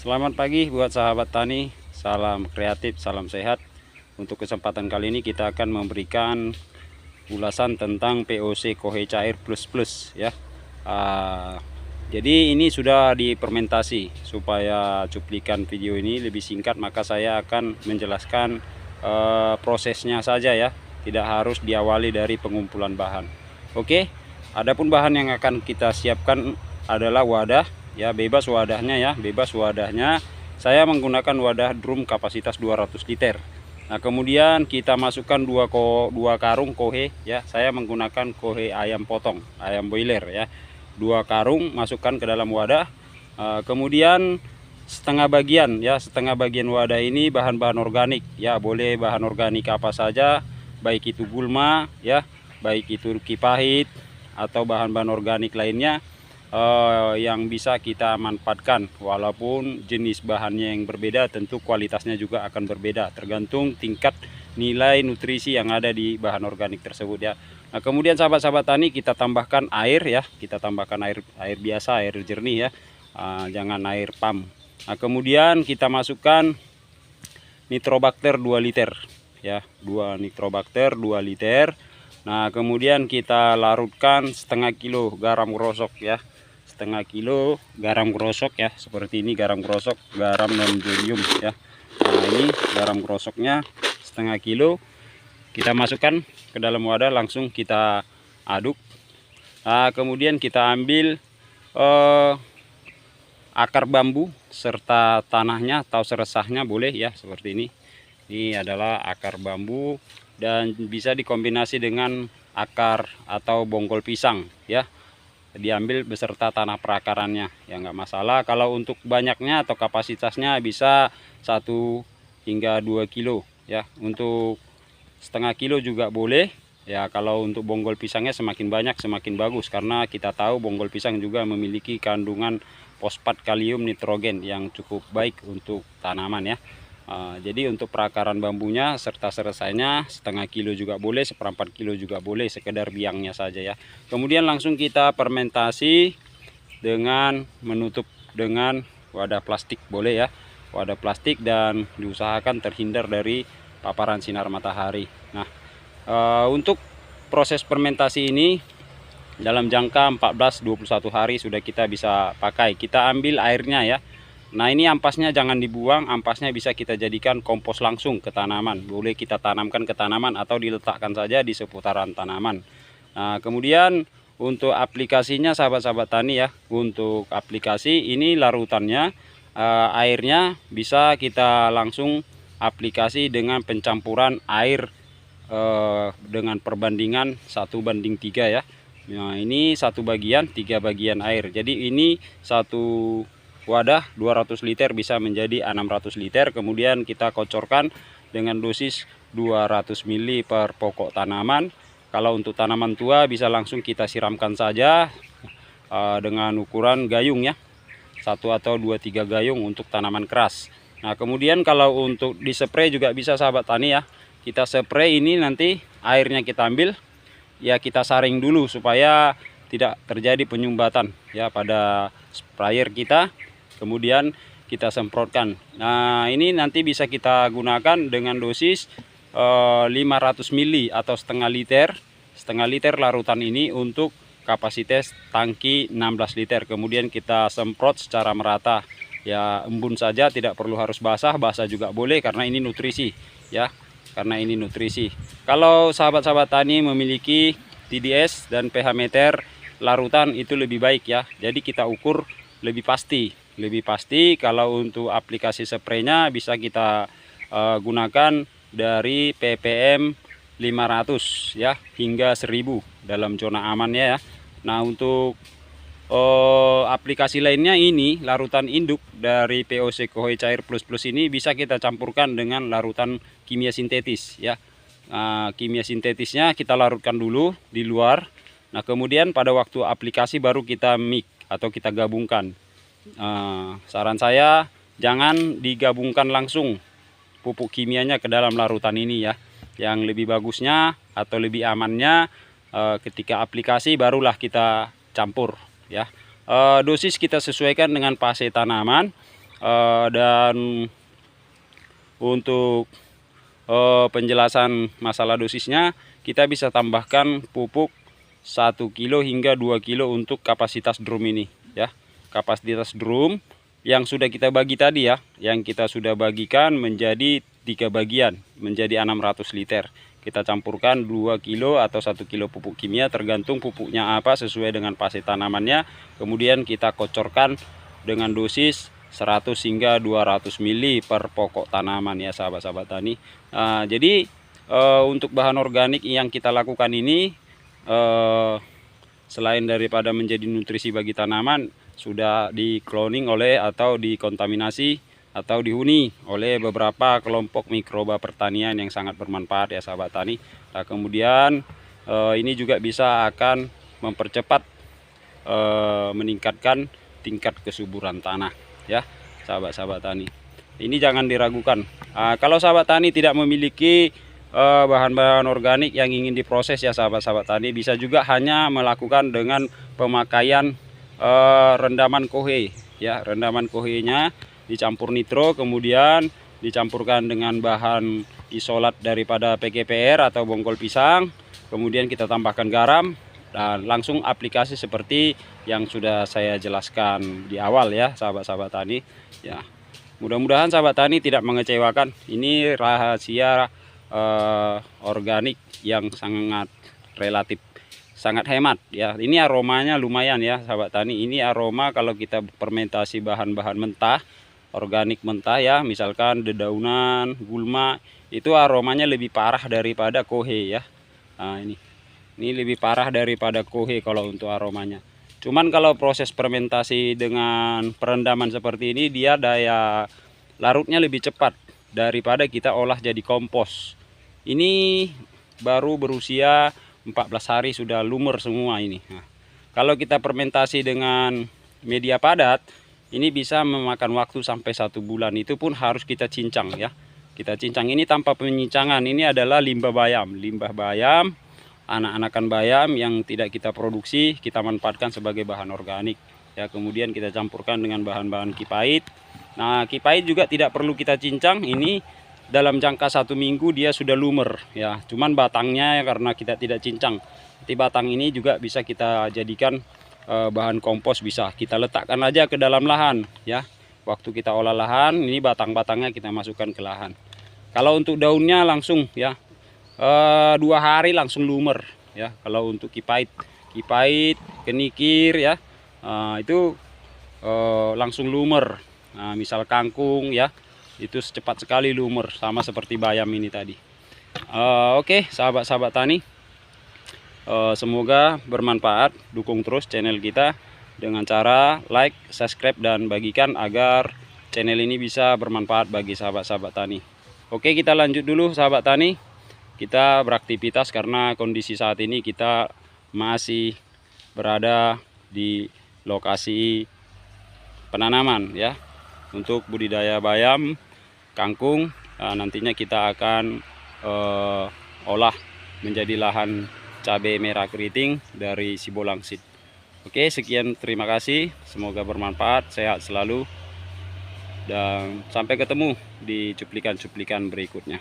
Selamat pagi buat sahabat tani, salam kreatif, salam sehat. Untuk kesempatan kali ini kita akan memberikan ulasan tentang POC Kohe Cair Plus Plus ya. Jadi ini sudah difermentasi. Supaya cuplikan video ini lebih singkat, maka saya akan menjelaskan prosesnya saja ya. Tidak harus diawali dari pengumpulan bahan. Oke, adapun bahan yang akan kita siapkan adalah wadah. Ya, bebas wadahnya. Saya menggunakan wadah drum kapasitas 200 liter. Nah, kemudian kita masukkan dua karung kohe ya. Saya menggunakan kohe ayam potong, ayam boiler ya. 2 karung masukkan ke dalam wadah. Kemudian setengah bagian wadah ini bahan-bahan organik ya. Boleh bahan organik apa saja, baik itu gulma ya, baik itu kipahit atau bahan-bahan organik lainnya yang bisa kita manfaatkan. Walaupun jenis bahannya yang berbeda, tentu kualitasnya juga akan berbeda tergantung tingkat nilai nutrisi yang ada di bahan organik tersebut ya. Nah, kemudian sahabat-sahabat tani, kita tambahkan air ya. Kita tambahkan air biasa, air jernih ya, jangan air pam. Nah, kemudian kita masukkan nitrobakter 2 liter ya, 2 nitrobakter 2 liter. Nah, kemudian kita larutkan setengah kilo garam grosok ya, setengah kilo garam grosok ya, seperti ini garam grosok, garam non jodium ya. Nah, ini garam grosoknya setengah kilo kita masukkan ke dalam wadah, langsung kita aduk. Nah, kemudian kita ambil akar bambu serta tanahnya atau seresahnya boleh ya, seperti ini. Ini adalah akar bambu dan bisa dikombinasi dengan akar atau bonggol pisang ya. Diambil beserta tanah perakarannya ya, nggak masalah. Kalau untuk banyaknya atau kapasitasnya bisa 1 hingga 2 kilo ya. Untuk setengah kilo juga boleh ya. Kalau untuk bonggol pisangnya semakin banyak semakin bagus, karena kita tahu bonggol pisang juga memiliki kandungan fosfat kalium nitrogen yang cukup baik untuk tanaman ya. Jadi untuk perakaran bambunya serta selesainya setengah kilo juga boleh, seperempat kilo juga boleh, sekedar biangnya saja ya. Kemudian langsung kita fermentasi dengan menutup dengan wadah plastik boleh ya, wadah plastik, dan diusahakan terhindar dari paparan sinar matahari. Nah, untuk proses fermentasi ini dalam jangka 14-21 hari sudah kita bisa pakai. Kita ambil airnya ya. Nah, ini ampasnya jangan dibuang, ampasnya bisa kita jadikan kompos langsung ke tanaman. Boleh kita tanamkan ke tanaman atau diletakkan saja di seputaran tanaman. Nah, kemudian untuk aplikasinya sahabat-sahabat tani ya, untuk aplikasi ini larutannya, airnya bisa kita langsung aplikasi dengan pencampuran air dengan perbandingan 1:3 ya. Nah, ini 1 bagian 3 bagian air. Jadi ini satu wadah 200 liter bisa menjadi 600 liter. Kemudian kita kocorkan dengan dosis 200 ml per pokok tanaman. Kalau untuk tanaman tua bisa langsung kita siramkan saja dengan ukuran gayung ya, 1 atau 2-3 gayung untuk tanaman keras. Nah, kemudian kalau untuk dispray juga bisa sahabat tani ya. Kita spray ini, nanti airnya kita ambil ya, kita saring dulu supaya tidak terjadi penyumbatan ya pada sprayer kita. Kemudian kita semprotkan. Nah, ini nanti bisa kita gunakan dengan dosis 500 ml atau setengah liter larutan ini untuk kapasitas tangki 16 liter. Kemudian kita semprot secara merata ya, embun saja, tidak perlu harus basah juga boleh, karena ini nutrisi ya, karena ini nutrisi. Kalau sahabat-sahabat tani memiliki TDS dan pH meter larutan, itu lebih baik ya. Jadi kita ukur lebih pasti. Kalau untuk aplikasi spraynya bisa kita gunakan dari ppm 500 ya hingga 1000 dalam zona amannya ya. Nah, untuk aplikasi lainnya, ini larutan induk dari POC Kohe Cair Plus Plus ini bisa kita campurkan dengan larutan kimia sintetis ya. Kimia sintetisnya kita larutkan dulu di luar. Nah, kemudian pada waktu aplikasi baru kita mix atau kita gabungkan. Saran saya jangan digabungkan langsung pupuk kimianya ke dalam larutan ini ya. Yang lebih bagusnya atau lebih amannya ketika aplikasi barulah kita campur ya. Dosis kita sesuaikan dengan fase tanaman. Dan untuk penjelasan masalah dosisnya, kita bisa tambahkan pupuk 1 kilo hingga 2 kilo untuk kapasitas drum ini ya. Kapasitas drum yang sudah kita bagi tadi ya, yang kita sudah bagikan menjadi 3 bagian, menjadi 600 liter. Kita campurkan 2 kilo atau 1 kilo pupuk kimia, tergantung pupuknya apa sesuai dengan fase tanamannya. Kemudian kita kocorkan dengan dosis 100 hingga 200 ml per pokok tanaman ya sahabat-sahabat tani. Jadi untuk bahan organik yang kita lakukan ini, selain daripada menjadi nutrisi bagi tanaman, sudah di cloning oleh atau dikontaminasi atau dihuni oleh beberapa kelompok mikroba pertanian yang sangat bermanfaat ya sahabat tani. Nah, kemudian ini juga bisa akan mempercepat meningkatkan tingkat kesuburan tanah ya sahabat-sahabat tani. Ini jangan diragukan. Kalau sahabat tani tidak memiliki bahan-bahan organik yang ingin diproses ya sahabat-sahabat tani, bisa juga hanya melakukan dengan pemakaian rendaman kohe ya. Rendaman kohenya dicampur nitro, kemudian dicampurkan dengan bahan isolat daripada PGPR atau bongkol pisang, kemudian kita tambahkan garam dan langsung aplikasi seperti yang sudah saya jelaskan di awal ya sahabat-sahabat tani ya. Mudah-mudahan sahabat tani tidak mengecewakan. Ini rahasia organik yang sangat relatif sangat hemat ya. Ini aromanya lumayan ya sahabat tani. Ini aroma kalau kita fermentasi bahan-bahan mentah, organik mentah ya, misalkan dedaunan, gulma, itu aromanya lebih parah daripada kohe ya. Nah, ini lebih parah daripada kohe kalau untuk aromanya. Cuman kalau proses fermentasi dengan perendaman seperti ini, dia daya larutnya lebih cepat daripada kita olah jadi kompos. Ini baru berusia 14 hari sudah lumer semua ini. Nah, kalau kita fermentasi dengan media padat, ini bisa memakan waktu sampai 1 bulan. Itu pun harus kita cincang ya. Kita cincang ini tanpa pencincangan. Ini adalah limbah bayam. Limbah bayam, anak-anakan bayam yang tidak kita produksi, kita manfaatkan sebagai bahan organik ya. Kemudian kita campurkan dengan bahan-bahan kipait. Nah, kipait juga tidak perlu kita cincang. Ini dalam jangka 1 minggu dia sudah lumer ya. Cuman batangnya ya, karena kita tidak cincang. Nanti batang ini juga bisa kita jadikan bahan kompos, bisa kita letakkan aja ke dalam lahan ya. Waktu kita olah lahan, ini batang-batangnya kita masukkan ke lahan. Kalau untuk daunnya langsung ya, 2 hari langsung lumer ya. Kalau untuk kipait, kenikir ya, itu langsung lumer. Nah, misal kangkung ya, itu secepat sekali lumer, sama seperti bayam ini tadi. Oke sahabat-sahabat tani, semoga bermanfaat. Dukung terus channel kita dengan cara like, subscribe, dan bagikan agar channel ini bisa bermanfaat bagi sahabat-sahabat tani. Oke, kita lanjut dulu sahabat tani. Kita beraktivitas karena kondisi saat ini kita masih berada di lokasi penanaman ya, untuk budidaya bayam, kangkung. Nantinya kita akan olah menjadi lahan cabai merah keriting dari Sibolang Seed. Oke, sekian, terima kasih, semoga bermanfaat, sehat selalu, dan sampai ketemu di cuplikan-cuplikan berikutnya.